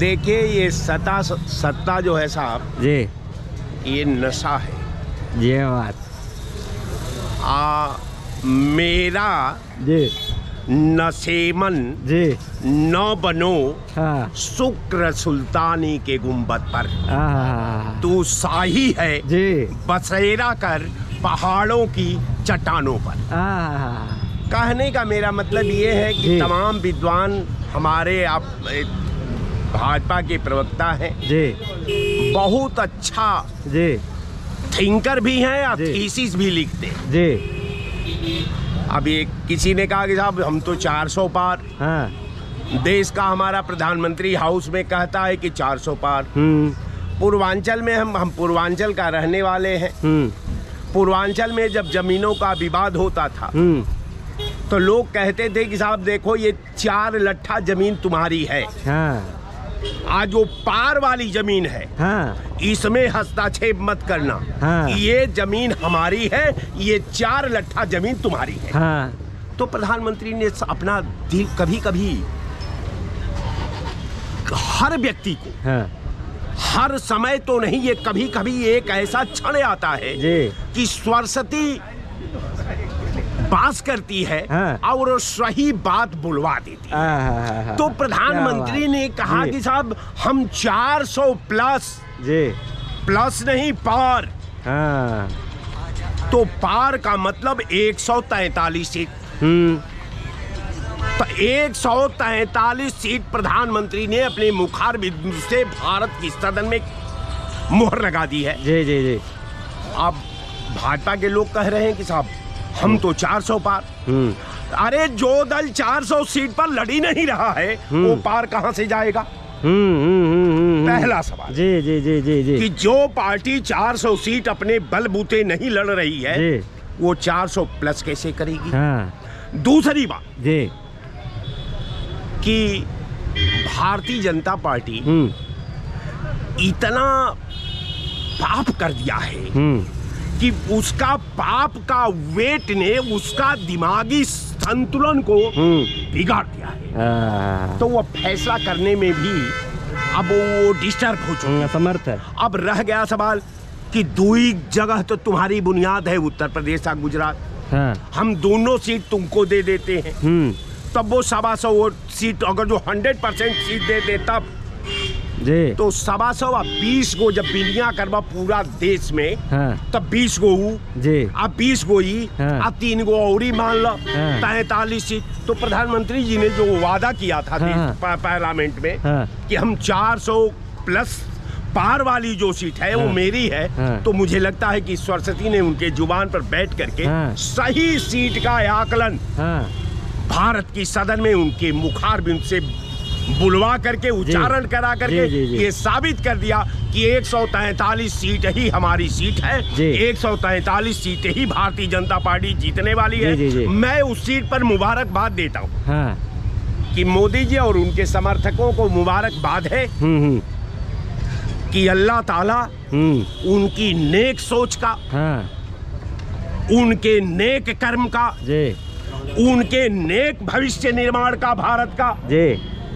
देखिए, ये सत्ता जो है साहब जी, ये नशा है। ये बात मेरा जी, नसेमन जी, न बनो हाँ, शुक्र सुल्तानी के गुंबद पर। तू शाही है जी, बसेरा कर पहाड़ों की चट्टानों पर। कहने का मेरा मतलब ये है कि तमाम विद्वान हमारे आप भाजपा के प्रवक्ता हैं जी, बहुत अच्छा जी, थिंकर भी हैं और थीसिस भी लिखते हैं जी। अब ये किसी ने कहा कि साहब हम तो 400 पार, हाँ, देश का हमारा प्रधानमंत्री हाउस में कहता है कि 400 पार। पूर्वांचल में हम पूर्वांचल का रहने वाले हैं। पूर्वांचल में जब जमीनों का विवाद होता था तो लोग कहते थे कि साहब देखो ये 4 लट्ठा जमीन तुम्हारी है। हाँ, आज जो पार वाली जमीन है, हाँ, इसमें हस्तक्षेप मत करना। हाँ, ये जमीन हमारी है, ये 4 लट्ठा जमीन तुम्हारी है। हाँ, तो प्रधानमंत्री ने अपना दिल कभी कभी हर व्यक्ति को, हाँ, हर समय तो नहीं, ये कभी कभी एक ऐसा क्षण आता है कि सरस्वती बास करती है और सही बात बुलवा देती है। तो प्रधानमंत्री ने कहा कि साहब हम 400 प्लस नहीं पार। तो पार का मतलब 143 सीट। तो 143 सीट प्रधानमंत्री ने अपने मुखारबिंद से भारत की सदन में मुहर लगा दी है। जी जी जी। अब भाजपा के लोग कह रहे हैं कि साहब हम तो 400 पार। अरे जो दल 400 सीट पर लड़ ही नहीं रहा है वो पार कहां से जाएगा? पहला सवाल। जी जी जी जी जी। कि जो पार्टी 400 सीट अपने बलबूते नहीं लड़ रही है वो 400 प्लस कैसे करेगी? दूसरी बात जी कि भारतीय जनता पार्टी इतना पाप कर दिया है कि उसका पाप का वेट ने उसका दिमागी संतुलन को बिगाड़ दिया है। तो वो फैसला करने में भी अब वो डिस्टर्ब हो चुका है, असमर्थ है। अब रह गया सवाल कि दूसरी जगह तो तुम्हारी बुनियाद है उत्तर प्रदेश और गुजरात। हम दोनों सीट तुमको दे देते हैं तब वो 125 सीट, अगर जो 100% सीट देते तब तो 120 गो जब बिलियां करवा पूरा देश में तब 20 गो अब 20 गो ही अब 3 गो और ही मान लो 43 सीट। तो प्रधानमंत्री जी ने जो वादा किया था पार्लियामेंट में कि हम 400 प्लस पार वाली जो सीट है वो मेरी है, तो मुझे लगता है कि सरस्वती ने उनके जुबान पर बैठ करके सही सीट का आकलन भारत की सदन में उनके मुखारबिंद से बुलवा करके उच्चारण करा करके ये साबित कर दिया कि 143 सीट ही हमारी सीट है। 143 सीटें ही भारतीय जनता पार्टी जीतने वाली है। मैं उस सीट पर मुबारकबाद देता हूँ कि मोदी जी और उनके समर्थकों को मुबारकबाद है कि अल्लाह ताला उनकी नेक सोच का, उनके नेक कर्म का, उनके नेक भविष्य निर्माण का भारत का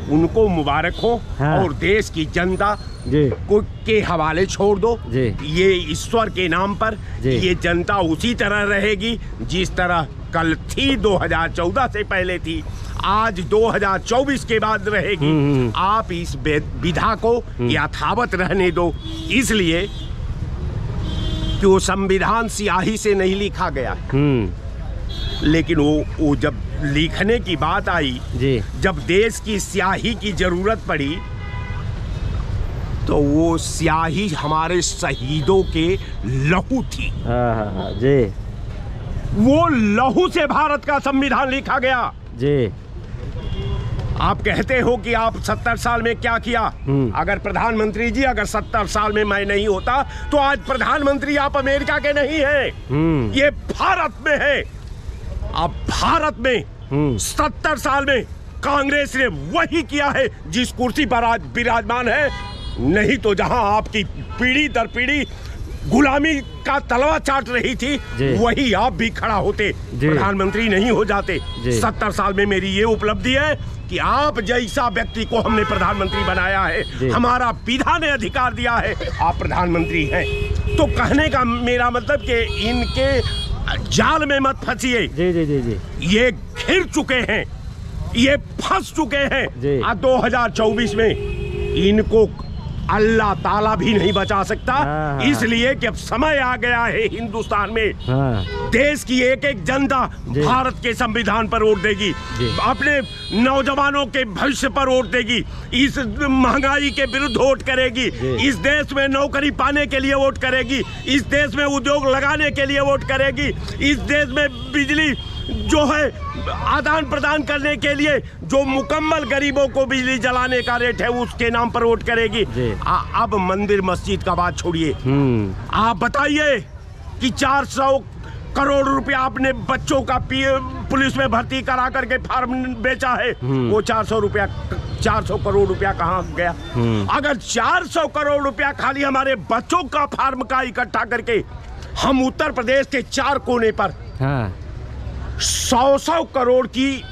उनको मुबारक हो और देश की जनता को के हवाले छोड़ दो। ये ईश्वर के नाम पर ये जनता उसी तरह रहेगी जिस तरह कल थी, 2014 से पहले थी, आज 2024 के बाद रहेगी। आप इस विधा को यथावत रहने दो, इसलिए कि वो संविधान स्याही से नहीं लिखा गया, लेकिन वो जब लिखने की बात आई, जब देश की स्याही की जरूरत पड़ी तो वो स्याही हमारे शहीदों के लहू थी। वो लहू से भारत का संविधान लिखा गया। आप कहते हो कि आप 70 साल में क्या किया? अगर प्रधानमंत्री जी, अगर 70 साल में मैं नहीं होता तो आज प्रधानमंत्री आप अमेरिका के नहीं हैं, ये भारत में है। अब भारत में 70 साल में कांग्रेस ने वही किया है जिस कुर्सी पर आज विराजमान है। नहीं तो जहां आपकी पीढ़ी दर पीढ़ी गुलामी का तलवा चाट रही थी, वही आप भी खड़ा होते, प्रधानमंत्री नहीं हो जाते। 70 साल में मेरी ये उपलब्धि है कि आप जैसा व्यक्ति को हमने प्रधानमंत्री बनाया है, हमारा विधान ने अधिकार दिया है, आप प्रधानमंत्री हैं। तो कहने का मेरा मतलब कि इनके जाल में मत फंसिए। ये घिर चुके हैं, ये फंस चुके हैं। 2024 में इनको अल्लाह ताला भी नहीं बचा सकता, इसलिए कि अब समय आ गया है हिंदुस्तान में देश की एक एक जनता भारत के संविधान पर वोट देगी, अपने नौजवानों के भविष्य पर वोट देगी, इस महंगाई के विरुद्ध वोट करेगी, इस देश में नौकरी पाने के लिए वोट करेगी, इस देश में उद्योग लगाने के लिए वोट करेगी, इस देश में बिजली जो है आदान प्रदान करने के लिए जो मुकम्मल गरीबों को बिजली जलाने का रेट है उसके नाम पर वोट करेगी। अब मंदिर मस्जिद का बात छोड़िए, आप बताइए कि 400 करोड़ रुपया आपने बच्चों का पुलिस में भर्ती करा करके फार्म बेचा है, वो 400 करोड़ रुपया कहाँ गया? अगर 400 करोड़ रुपया खाली हमारे बच्चों का फार्म का इकट्ठा करके हम उत्तर प्रदेश के 4 कोने पर 100 करोड़ की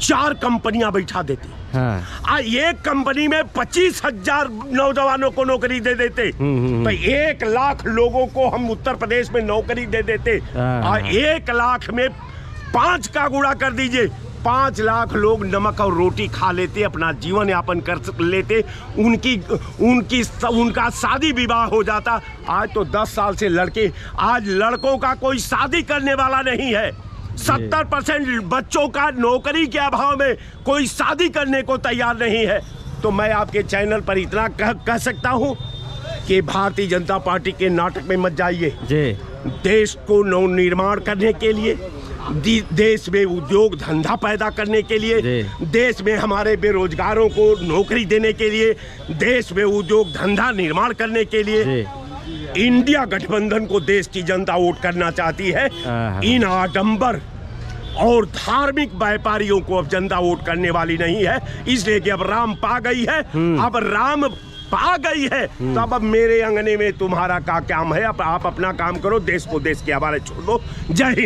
4 कंपनियां बैठा देते, एक कंपनी में 25,000 नौजवानों को नौकरी दे देते, तो 1 लाख लोगों को हम उत्तर प्रदेश में नौकरी दे देते, और 1 लाख में 5 का गुणा कर दीजिए, 5 लाख लोग नमक और रोटी खा लेते, अपना जीवन यापन कर लेते, उनका शादी विवाह हो जाता। आज तो 10 साल से आज लड़कों का कोई शादी करने वाला नहीं है, 70% बच्चों का नौकरी के अभाव में कोई शादी करने को तैयार नहीं है। तो मैं आपके चैनल पर इतना कह सकता हूं कि भारतीय जनता पार्टी के नाटक में मत जाइए। देश को नवनिर्माण करने के लिए, देश में उद्योग धंधा पैदा करने के लिए, देश में हमारे बेरोजगारों को नौकरी देने के लिए, देश में उद्योग धंधा निर्माण करने के लिए इंडिया गठबंधन को देश की जनता वोट करना चाहती है। इन आडंबर और धार्मिक व्यापारियों को अब जनता वोट करने वाली नहीं है, इसलिए कि अब राम पा गई है, अब राम पा गई है, तब अब मेरे अंगने में तुम्हारा क्या काम है? अब आप अपना काम करो, देश को देश के हवाले छोड़ दो। जय हिंद।